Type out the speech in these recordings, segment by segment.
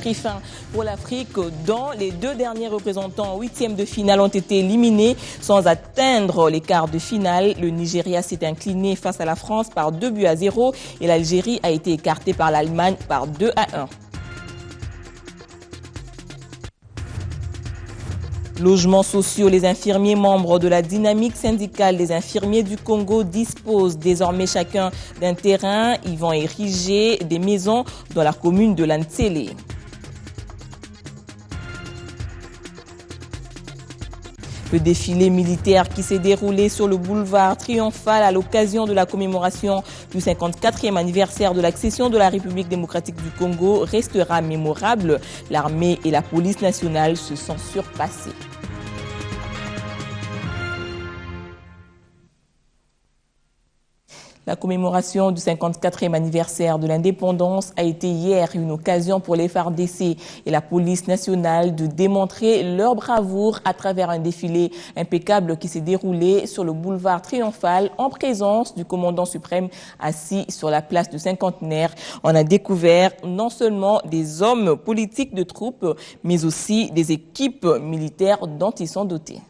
pris fin pour l'Afrique, dont les 2 derniers représentants en 8e de finale ont été éliminés sans atteindre les quarts de finale. Le Nigeria s'est incliné face à la France par 2-0 et l'Algérie a été écartée par l'Allemagne par 2-1. Logements sociaux, les infirmiers membres de la dynamique syndicale des infirmiers du Congo disposent désormais chacun d'un terrain. Ils vont ériger des maisons dans la commune de Lantsele. Le défilé militaire qui s'est déroulé sur le boulevard Triomphal à l'occasion de la commémoration du 54e anniversaire de l'accession de la République démocratique du Congo restera mémorable. L'armée et la police nationale se sont surpassées. La commémoration du 54e anniversaire de l'indépendance a été hier une occasion pour les FARDC et la police nationale de démontrer leur bravoure à travers un défilé impeccable qui s'est déroulé sur le boulevard Triomphal en présence du commandant suprême assis sur la place du cinquantenaire. On a découvert non seulement des hommes politiques de troupes, mais aussi des équipes militaires dont ils sont dotés.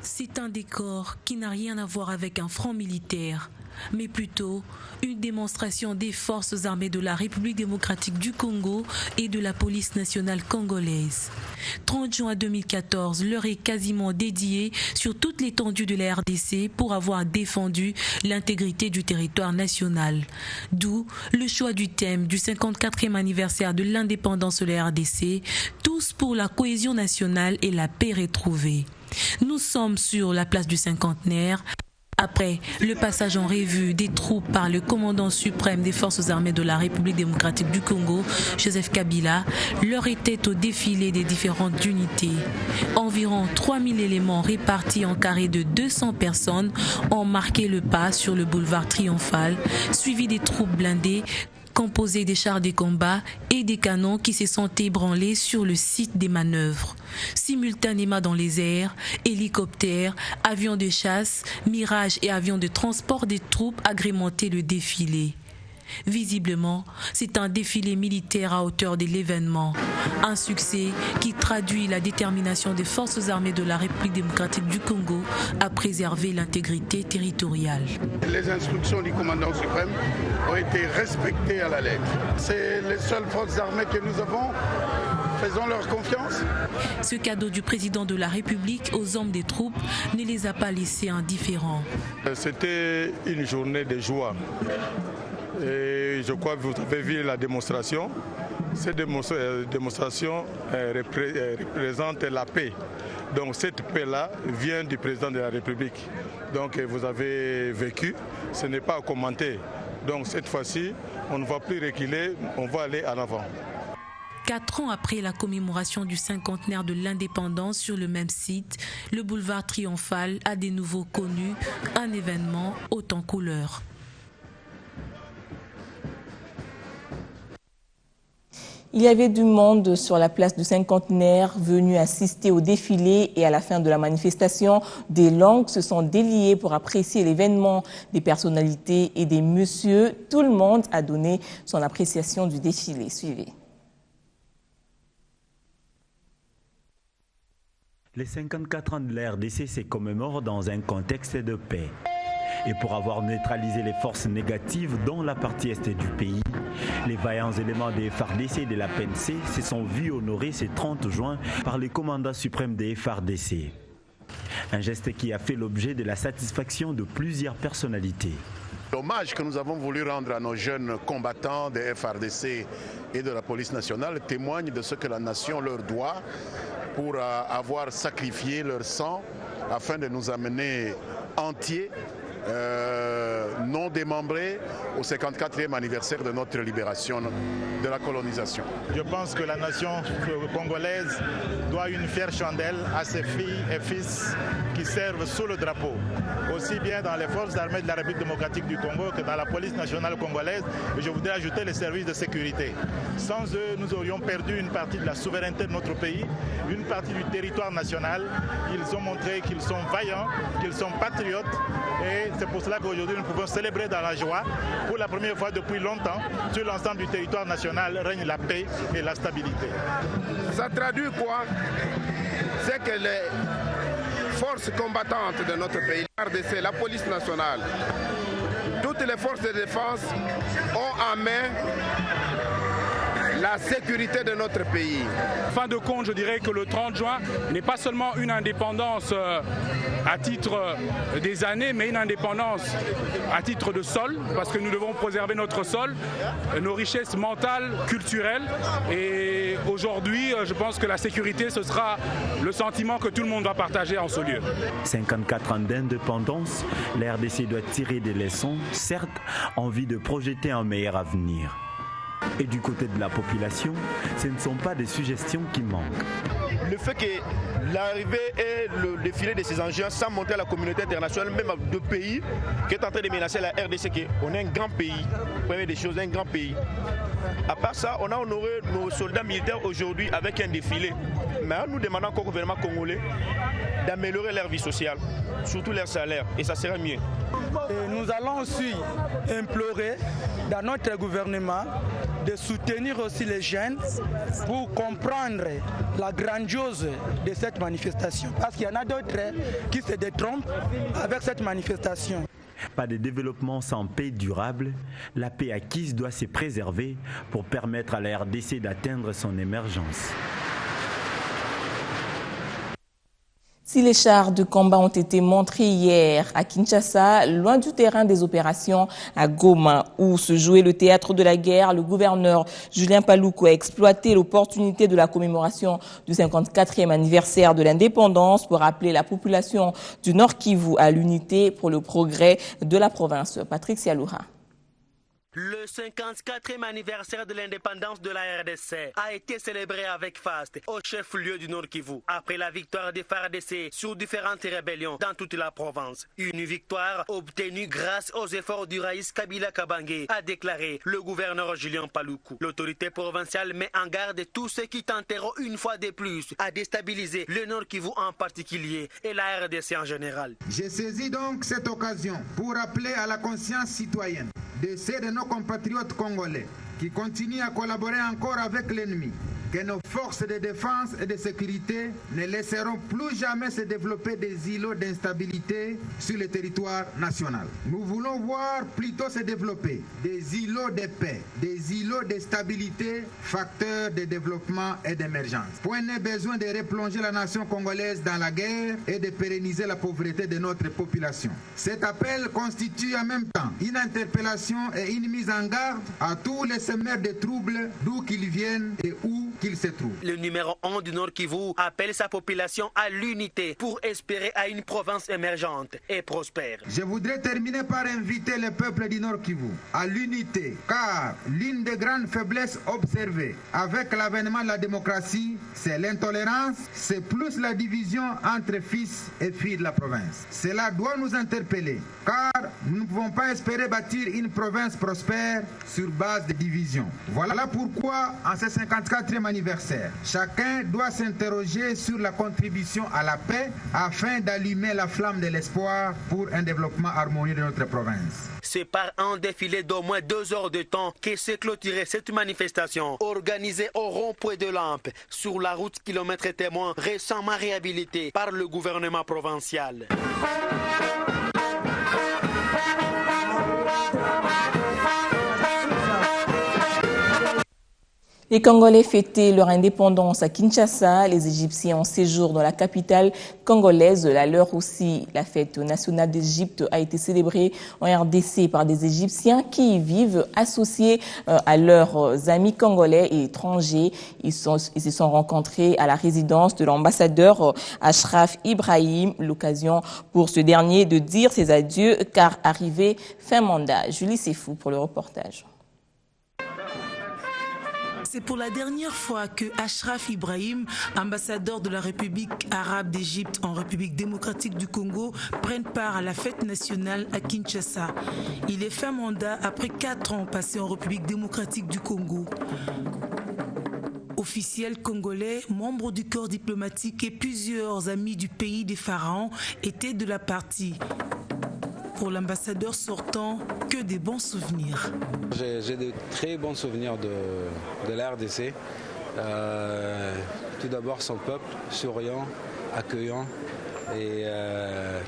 C'est un décor qui n'a rien à voir avec un front militaire, mais plutôt une démonstration des forces armées de la République démocratique du Congo et de la police nationale congolaise. 30 juin 2014, l'heure est quasiment dédiée sur toute l'étendue de la RDC pour avoir défendu l'intégrité du territoire national. D'où le choix du thème du 54e anniversaire de l'indépendance de la RDC, tous pour la cohésion nationale et la paix retrouvée. Nous sommes sur la place du cinquantenaire. Après le passage en revue des troupes par le commandant suprême des forces armées de la République démocratique du Congo, Joseph Kabila, l'heure était au défilé des différentes unités. Environ 3000 éléments répartis en carré de 200 personnes ont marqué le pas sur le boulevard Triomphal, suivi des troupes blindées composé des chars de combat et des canons qui se sont ébranlés sur le site des manœuvres. Simultanément dans les airs, hélicoptères, avions de chasse, Mirage et avions de transport des troupes agrémentaient le défilé. Visiblement, c'est un défilé militaire à hauteur de l'événement. Un succès qui traduit la détermination des forces armées de la République démocratique du Congo à préserver l'intégrité territoriale. Les instructions du commandant suprême ont été respectées à la lettre. C'est les seules forces armées que nous avons. Faisons leur confiance. Ce cadeau du président de la République aux hommes des troupes ne les a pas laissés indifférents. C'était une journée de joie. Et je crois que vous avez vu la démonstration. Cette démonstration représente la paix. Donc cette paix-là vient du président de la République. Donc vous avez vécu, ce n'est pas à commenter. Donc cette fois-ci, on ne va plus reculer, on va aller en avant. 4 ans après la commémoration du cinquantenaire de l'indépendance sur le même site, le boulevard Triomphal a de nouveau connu un événement haut en couleurs. Il y avait du monde sur la place du cinquantenaire venu assister au défilé et à la fin de la manifestation, des langues se sont déliées pour apprécier l'événement, des personnalités et des messieurs. Tout le monde a donné son appréciation du défilé. Suivez. Les 54 ans de la RDC se commémorent dans un contexte de paix. Et pour avoir neutralisé les forces négatives dans la partie est du pays, les vaillants éléments des FARDC et de la PNC se sont vus honorer ce 30 juin par le commandant suprême des FARDC. Un geste qui a fait l'objet de la satisfaction de plusieurs personnalités. L'hommage que nous avons voulu rendre à nos jeunes combattants des FARDC et de la police nationale témoigne de ce que la nation leur doit pour avoir sacrifié leur sang afin de nous amener entiers, non démembrés au 54e anniversaire de notre libération de la colonisation. Je pense que la nation congolaise doit une fière chandelle à ses filles et fils qui servent sous le drapeau, aussi bien dans les forces armées de la République démocratique du Congo que dans la police nationale congolaise. Et je voudrais ajouter les services de sécurité. Sans eux, nous aurions perdu une partie de la souveraineté de notre pays, une partie du territoire national. Ils ont montré qu'ils sont vaillants, qu'ils sont patriotes et C'est pour cela qu'aujourd'hui nous pouvons célébrer dans la joie. Pour la première fois depuis longtemps, sur l'ensemble du territoire national règne la paix et la stabilité. Ça traduit quoi? C'est que les forces combattantes de notre pays, la RDC, la police nationale, toutes les forces de défense ont en main la sécurité de notre pays. En fin de compte, je dirais que le 30 juin n'est pas seulement une indépendance à titre des années, mais une indépendance à titre de sol, parce que nous devons préserver notre sol, nos richesses mentales, culturelles. Et aujourd'hui, je pense que la sécurité, ce sera le sentiment que tout le monde va partager en ce lieu. 54 ans d'indépendance, la RDC doit tirer des leçons, certes, en vue de projeter un meilleur avenir. Et du côté de la population, ce ne sont pas des suggestions qui manquent. Le fait que l'arrivée et le défilé de ces engins sans montrer à la communauté internationale, même à deux pays, qui est en train de menacer la RDC, qu'on est un grand pays, première des choses, un grand pays. À part ça, on a honoré nos soldats militaires aujourd'hui avec un défilé. Mais nous demandons au gouvernement congolais d'améliorer leur vie sociale, surtout leur salaire, et ça sera mieux. Et nous allons aussi implorer dans notre gouvernement de soutenir aussi les jeunes pour comprendre la grandiose de cette manifestation. Parce qu'il y en a d'autres qui se détrompent avec cette manifestation. Pas de développement sans paix durable. La paix acquise doit se préserver pour permettre à la RDC d'atteindre son émergence. Si les chars de combat ont été montrés hier à Kinshasa, loin du terrain des opérations à Goma, où se jouait le théâtre de la guerre, le gouverneur Julien Paluku a exploité l'opportunité de la commémoration du 54e anniversaire de l'indépendance pour appeler la population du Nord Kivu à l'unité pour le progrès de la province. Patrick Sialoura. Le 54e anniversaire de l'indépendance de la RDC a été célébré avec faste au chef-lieu du Nord Kivu après la victoire des FARDC sur différentes rébellions dans toute la province. Une victoire obtenue grâce aux efforts du Raïs Kabila Kabange, a déclaré le gouverneur Julien Paluku. L'autorité provinciale met en garde tous ceux qui tenteront une fois de plus à déstabiliser le Nord Kivu en particulier et la RDC en général. J'ai saisi donc cette occasion pour appeler à la conscience citoyenne de ceux de nos compatriotes congolais qui continuent à collaborer encore avec l'ennemi, que nos forces de défense et de sécurité ne laisseront plus jamais se développer des îlots d'instabilité sur le territoire national. Nous voulons voir plutôt se développer des îlots de paix, des îlots de stabilité, facteurs de développement et d'émergence. Point n'est besoin de replonger la nation congolaise dans la guerre et de pérenniser la pauvreté de notre population. Cet appel constitue en même temps une interpellation et une mise en garde à tous les semeurs de troubles, d'où qu'ils viennent et où qu'ils se trouvent. Le numéro 1 du Nord Kivu appelle sa population à l'unité pour espérer à une province émergente et prospère. Je voudrais terminer par inviter le peuple du Nord Kivu à l'unité, car l'une des grandes faiblesses observées avec l'avènement de la démocratie, c'est l'intolérance, c'est plus la division entre fils et filles de la province. Cela doit nous interpeller, car nous ne pouvons pas espérer bâtir une province prospère sur base de division. Voilà pourquoi, en ce 54e anniversaire, chacun doit s'interroger sur la contribution à la paix afin d'allumer la flamme de l'espoir pour un développement harmonieux de notre province. C'est par un défilé d'au moins 2 heures de temps que s'est clôturée cette manifestation organisée au rond-point de Lampe sur la route kilomètre témoin récemment réhabilitée par le gouvernement provincial. Les Congolais fêtaient leur indépendance à Kinshasa. Les Égyptiens en séjour dans la capitale congolaise. À l'heure aussi, la fête nationale d'Égypte a été célébrée en RDC par des Égyptiens qui y vivent associés à leurs amis congolais et étrangers. Ils se sont rencontrés à la résidence de l'ambassadeur Ashraf Ibrahim. L'occasion pour ce dernier de dire ses adieux car arrivé fin mandat. Julie Sefou pour le reportage. C'est pour la dernière fois que Ashraf Ibrahim, ambassadeur de la République arabe d'Égypte en République démocratique du Congo, prenne part à la fête nationale à Kinshasa. Il est fin mandat après 4 ans passés en République démocratique du Congo. Officiels congolais, membres du corps diplomatique et plusieurs amis du pays des pharaons étaient de la partie. Pour l'ambassadeur sortant, que des bons souvenirs. J'ai de très bons souvenirs de la RDC. Tout d'abord son peuple, souriant, accueillant et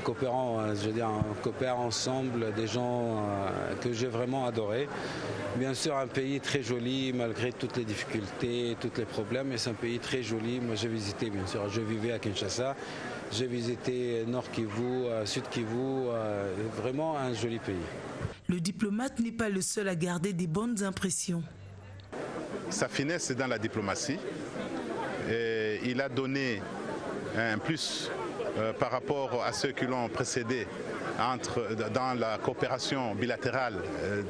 coopérant, on coopère ensemble, des gens que j'ai vraiment adorés. Bien sûr, un pays très joli malgré toutes les difficultés, tous les problèmes, mais c'est un pays très joli. Moi j'ai visité, bien sûr, je vivais à Kinshasa, j'ai visité Nord Kivu, Sud Kivu, vraiment un joli pays. Le diplomate n'est pas le seul à garder des bonnes impressions. Sa finesse, c'est dans la diplomatie. Et il a donné un plus par rapport à ceux qui l'ont précédé dans la coopération bilatérale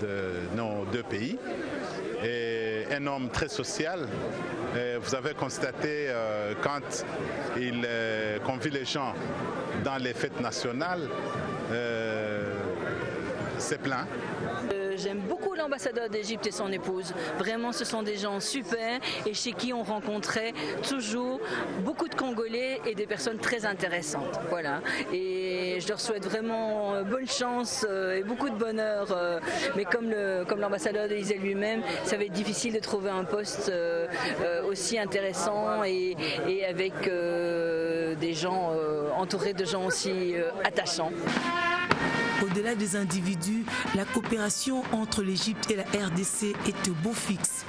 de nos deux pays. Et un homme très social. Et vous avez constaté quand il convie les gens dans les fêtes nationales, c'est plein. J'aime beaucoup l'ambassadeur d'Égypte et son épouse. Vraiment, ce sont des gens super et chez qui on rencontrait toujours beaucoup de Congolais et des personnes très intéressantes. Voilà. Et je leur souhaite vraiment bonne chance et beaucoup de bonheur. Mais comme l'ambassadeur disait lui-même, ça va être difficile de trouver un poste aussi intéressant et avec des gens entourés de gens aussi attachants. Au-delà des individus, la coopération entre l'Égypte et la RDC est au beau fixe.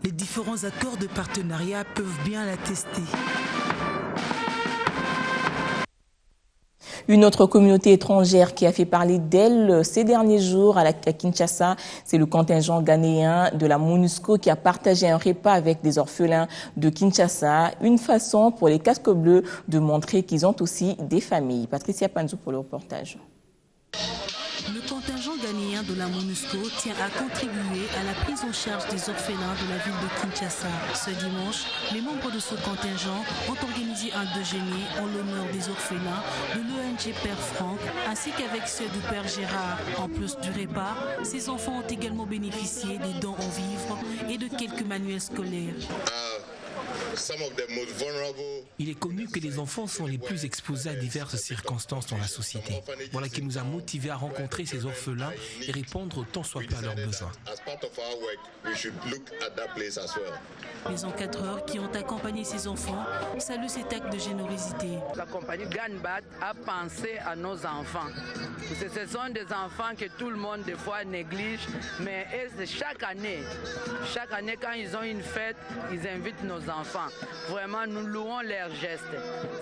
Les différents accords de partenariat peuvent bien l'attester. Une autre communauté étrangère qui a fait parler d'elle ces derniers jours à Kinshasa, c'est le contingent ghanéen de la MONUSCO qui a partagé un repas avec des orphelins de Kinshasa. Une façon pour les casques bleus de montrer qu'ils ont aussi des familles. Patricia Panzou pour le reportage. Le contingent ghanéen de la MONUSCO tient à contribuer à la prise en charge des orphelins de la ville de Kinshasa. Ce dimanche, les membres de ce contingent ont organisé un déjeuner en l'honneur des orphelins de l'ONG Père Franck ainsi qu'avec ceux du Père Gérard. En plus du repas, ces enfants ont également bénéficié des dons en vivres et de quelques manuels scolaires. Il est connu que les enfants sont les plus exposés à diverses circonstances dans la société. Voilà qui nous a motivés à rencontrer ces orphelins et répondre tant soit peu à leurs besoins. Les encadreurs qui ont accompagné ces enfants saluent cet acte de générosité. La compagnie Ganbat a pensé à nos enfants. Ce sont des enfants que tout le monde des fois néglige, mais chaque année quand ils ont une fête, ils invitent nos enfants. Vraiment, nous louons leurs gestes.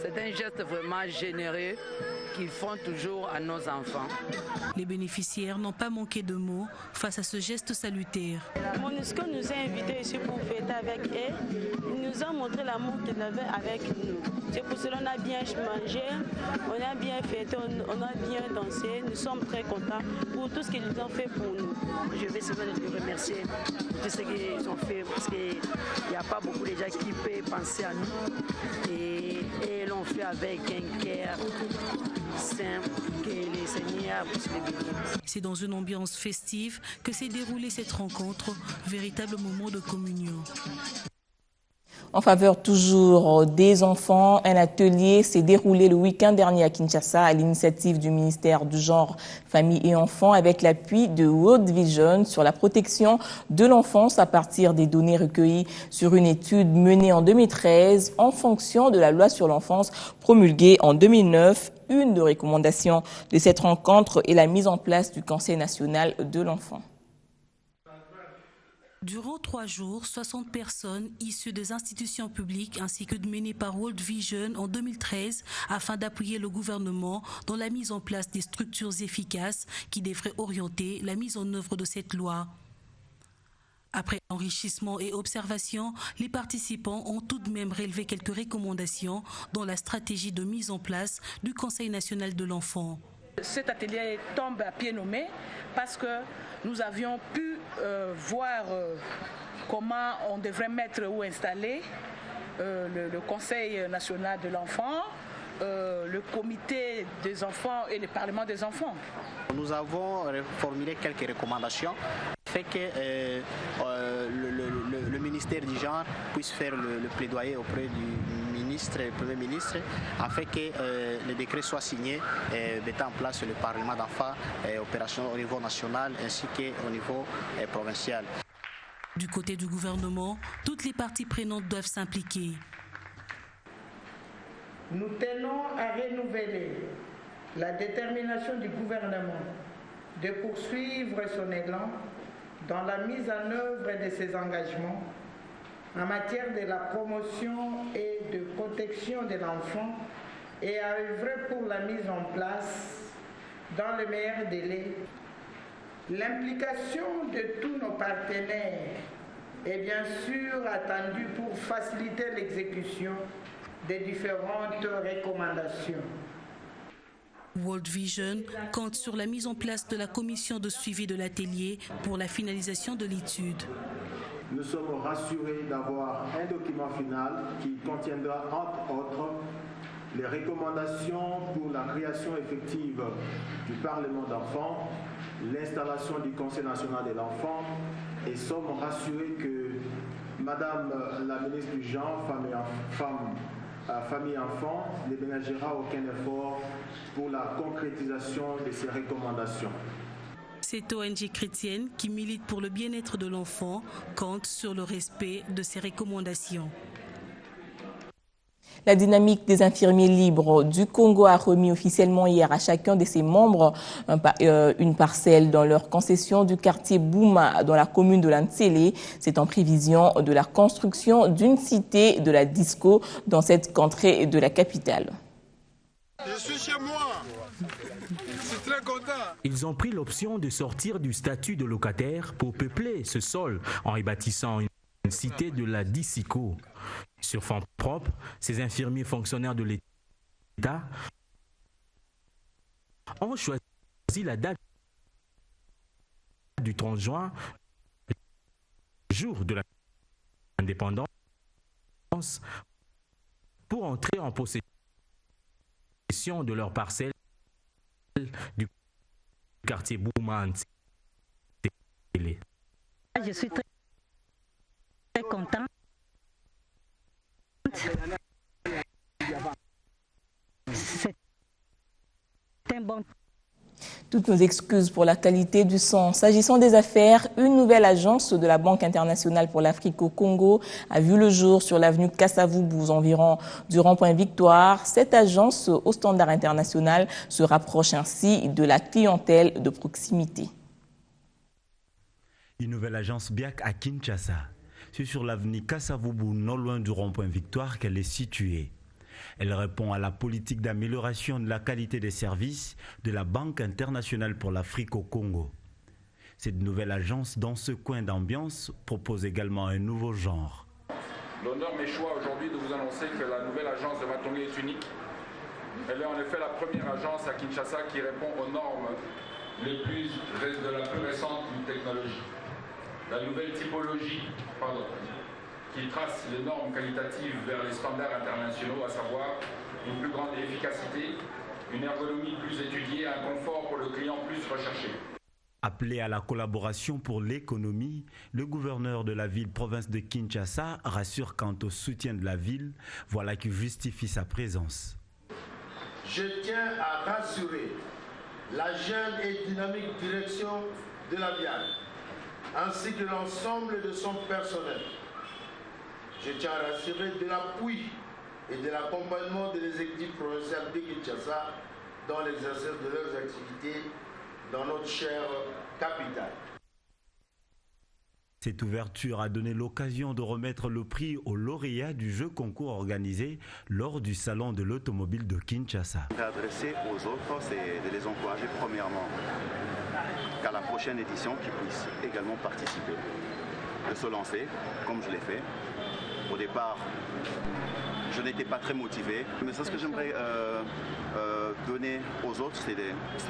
C'est un geste vraiment généreux qu'ils font toujours à nos enfants. Les bénéficiaires n'ont pas manqué de mots face à ce geste salutaire. MONUSCO nous a invités ici pour fêter avec eux. Ils nous ont montré l'amour qu'ils avaient avec nous. C'est pour cela qu'on a bien mangé, on a bien fêté, on a bien dansé. Nous sommes très contents pour tout ce qu'ils ont fait pour nous. Je vais seulement les remercier pour tout ce qu'ils ont fait parce qu'il n'y a pas beaucoup de gens qui peuvent penser à nous et l'ont fait avec un cœur simple que les Seigneurs puissent le bénir. C'est dans une ambiance festive que s'est déroulée cette rencontre, véritable moment de communion. En faveur toujours des enfants, un atelier s'est déroulé le week-end dernier à Kinshasa à l'initiative du ministère du Genre, Famille et Enfants avec l'appui de World Vision sur la protection de l'enfance à partir des données recueillies sur une étude menée en 2013 en fonction de la loi sur l'enfance promulguée en 2009. Une des recommandations de cette rencontre est la mise en place du Conseil national de l'enfant. Durant 3 jours, 60 personnes issues des institutions publiques ainsi que menées par World Vision en 2013 afin d'appuyer le gouvernement dans la mise en place des structures efficaces qui devraient orienter la mise en œuvre de cette loi. Après enrichissement et observation, les participants ont tout de même relevé quelques recommandations dans la stratégie de mise en place du Conseil national de l'enfant. Cet atelier tombe à pied nommé parce que nous avions pu voir comment on devrait mettre ou installer le Conseil national de l'enfant, le comité des enfants et le Parlement des enfants. Nous avons formulé quelques recommandations, fait que le ministère ministère du Genre puisse faire le plaidoyer auprès du ministre et Premier ministre afin que le décret soit signé mettant en place le Parlement d'enfants opérationnel au niveau national ainsi qu'au niveau provincial. Du côté du gouvernement, toutes les parties prenantes doivent s'impliquer. Nous tenons à renouveler la détermination du gouvernement de poursuivre son élan dans la mise en œuvre de ses engagements en matière de la promotion et de protection de l'enfant et à œuvrer pour la mise en place dans le meilleur délai. L'implication de tous nos partenaires est bien sûr attendue pour faciliter l'exécution des différentes recommandations. World Vision compte sur la mise en place de la commission de suivi de l'atelier pour la finalisation de l'étude. Nous sommes rassurés d'avoir un document final qui contiendra entre autres les recommandations pour la création effective du Parlement d'enfants, l'installation du Conseil national de l'enfant et sommes rassurés que Madame la ministre du Genre, Famille et Enfants ne ménagera aucun effort pour la concrétisation de ces recommandations. Cette ONG chrétienne qui milite pour le bien-être de l'enfant compte sur le respect de ces recommandations. La dynamique des infirmiers libres du Congo a remis officiellement hier à chacun de ses membres une parcelle dans leur concession du quartier Bouma dans la commune de Lantsele. C'est en prévision de la construction d'une cité de la disco dans cette contrée de la capitale. Je suis chez moi. Je suis très content. Ils ont pris l'option de sortir du statut de locataire pour peupler ce sol en y bâtissant une cité de la disco. Sur fonds propres, ces infirmiers fonctionnaires de l'État ont choisi la date du 30 juin, jour de l'indépendance, pour entrer en possession de leur parcelle du quartier Bouma. Je suis très content. C'est un bon. Toutes nos excuses pour la qualité du son. S'agissant des affaires, une nouvelle agence de la Banque internationale pour l'Afrique au Congo a vu le jour sur l'avenue Kasavubu, aux environs du rond-point Victoire. Cette agence au standard international se rapproche ainsi de la clientèle de proximité. Une nouvelle agence BIAC à Kinshasa. C'est sur l'avenue Kasavubu, non loin du rond-point Victoire, qu'elle est située. Elle répond à la politique d'amélioration de la qualité des services de la Banque internationale pour l'Afrique au Congo. Cette nouvelle agence, dans ce coin d'ambiance, propose également un nouveau genre. L'honneur m'est choix aujourd'hui de vous annoncer que la nouvelle agence de Matongé est unique. Elle est en effet la première agence à Kinshasa qui répond aux normes de la plus récente technologie. La nouvelle typologie, qui trace les normes qualitatives vers les standards internationaux, à savoir une plus grande efficacité, une ergonomie plus étudiée, un confort pour le client plus recherché. Appelé à la collaboration pour l'économie, le gouverneur de la ville-province de Kinshasa rassure quant au soutien de la ville, voilà qui justifie sa présence. Je tiens à rassurer la jeune et dynamique direction de la BIAC, ainsi que l'ensemble de son personnel. Je tiens à rassurer de l'appui et de l'accompagnement des exécutifs provinciaux de Kinshasa dans l'exercice de leurs activités dans notre chère capitale. Cette ouverture a donné l'occasion de remettre le prix aux lauréats du jeu concours organisé lors du salon de l'automobile de Kinshasa. Adresser aux autres, c'est de les encourager premièrement qu'à la prochaine édition, qu'ils puissent également participer, de se lancer, comme je l'ai fait. Au départ, je n'étais pas très motivé, mais c'est ce que j'aimerais donner aux autres, c'est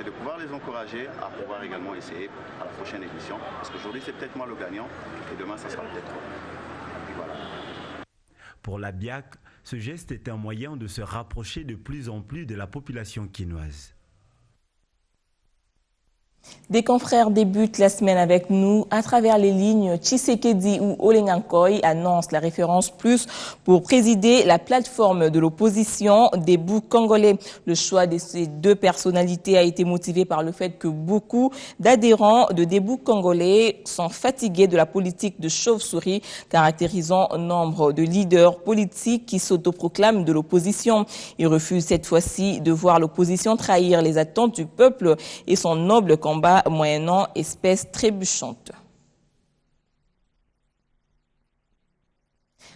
de pouvoir les encourager à pouvoir également essayer à la prochaine édition, parce qu'aujourd'hui c'est peut-être moi le gagnant, et demain ça sera peut-être voilà. Pour la BIAC, ce geste est un moyen de se rapprocher de plus en plus de la population quinoise. Des confrères débutent la semaine avec nous à travers les lignes. Tshisekedi ou Olengankoy annonce la référence plus pour présider la plateforme de l'opposition Debout Congolais. Le choix de ces deux personnalités a été motivé par le fait que beaucoup d'adhérents de Debout Congolais sont fatigués de la politique de chauve-souris caractérisant nombre de leaders politiques qui s'autoproclament de l'opposition. Ils refusent cette fois-ci de voir l'opposition trahir les attentes du peuple et son noble combat moyennant espèce trébuchante.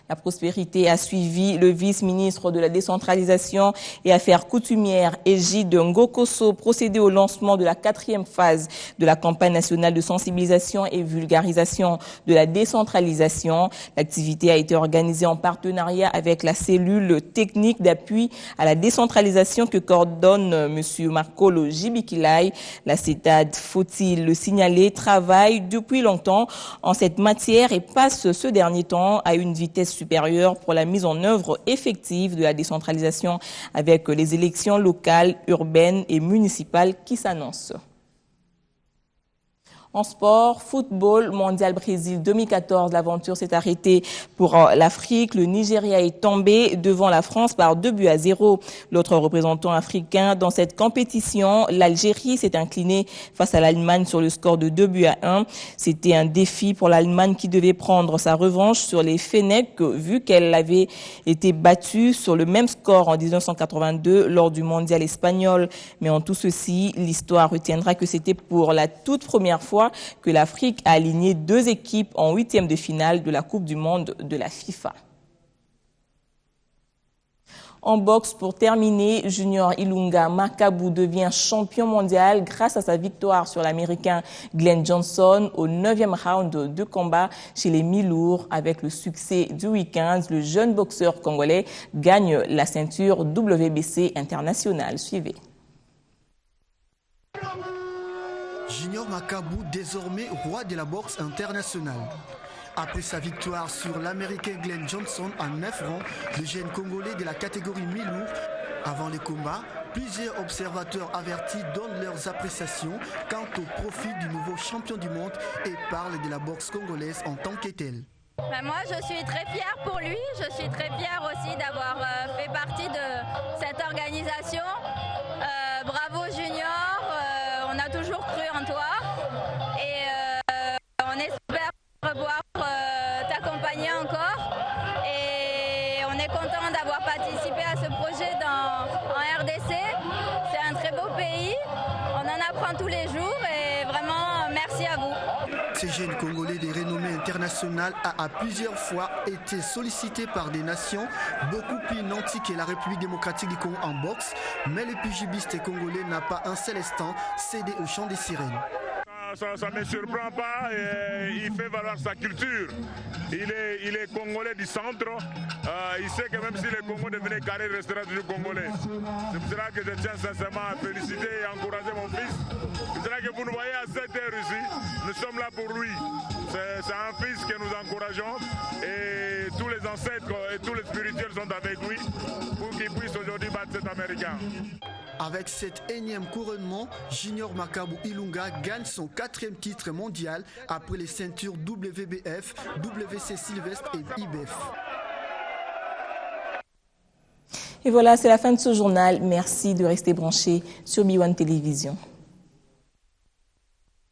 La prospérité a suivi le vice-ministre de la décentralisation et affaires coutumières, Egide Ngokoso, procédé au lancement de la 4e phase de la campagne nationale de sensibilisation et vulgarisation de la décentralisation. L'activité a été organisée en partenariat avec la cellule technique d'appui à la décentralisation que coordonne M. Marcolo Jibikilai. La CETAD, faut-il le signaler, travaille depuis longtemps en cette matière et passe ce dernier temps à une vitesse supérieure pour la mise en œuvre effective de la décentralisation avec les élections locales, urbaines et municipales qui s'annoncent. En sport, football, mondial Brésil 2014, l'aventure s'est arrêtée pour l'Afrique. Le Nigeria est tombé devant la France par 2-0. L'autre représentant africain dans cette compétition, l'Algérie, s'est inclinée face à l'Allemagne sur le score de 2-1. C'était un défi pour l'Allemagne qui devait prendre sa revanche sur les Fennecs, vu qu'elle avait été battue sur le même score en 1982 lors du mondial espagnol. Mais en tout ceci, l'histoire retiendra que c'était pour la toute première fois que l'Afrique a aligné 2 équipes en 8e de finale de la Coupe du Monde de la FIFA. En boxe, pour terminer, Junior Ilunga Makabu devient champion mondial grâce à sa victoire sur l'Américain Glenn Johnson au 9e round de combat chez les mi-lourds. Avec le succès du week-end, le jeune boxeur congolais gagne la ceinture WBC internationale. Suivez. Junior Makabu, désormais roi de la boxe internationale. Après sa victoire sur l'Américain Glenn Johnson en 9 rounds, le jeune Congolais de la catégorie mi-lourd, avant les combats, plusieurs observateurs avertis donnent leurs appréciations quant au profil du nouveau champion du monde et parlent de la boxe congolaise en tant que telle. Moi, je suis très fière pour lui. Je suis très fière aussi d'avoir fait partie de cette organisation. Bravo Junior, on a toujours cru en toi et on espère revoir t'accompagner encore. Et on est content d'avoir participé à ce projet en RDC. C'est un très beau pays, on en apprend tous les jours et vraiment merci à vous. Ce jeune Congolais de renommée internationale a plusieurs fois été sollicité par des nations beaucoup plus nantis que la République démocratique du Congo en boxe, mais le pugiliste congolais n'a pas un seul instant cédé au chant des sirènes. Ça ne me surprend pas, et il fait valoir sa culture. Il est congolais du centre. Il sait que même si le Congo devenait carré, il restera toujours congolais. C'est pour cela que je tiens sincèrement à féliciter et à encourager mon fils. C'est pour cela que vous nous voyez à 7 heures ici. Nous sommes là pour lui. C'est un fils que nous encourageons et tous les ancêtres et tous les spirituels sont avec lui pour qu'il puisse aujourd'hui battre cet Américain. Avec cet énième couronnement, Junior Makabu Ilunga gagne son 4e titre mondial après les ceintures WBF, WC Sylvestre et IBF. Et voilà, c'est la fin de ce journal. Merci de rester branchés sur B1 Télévision.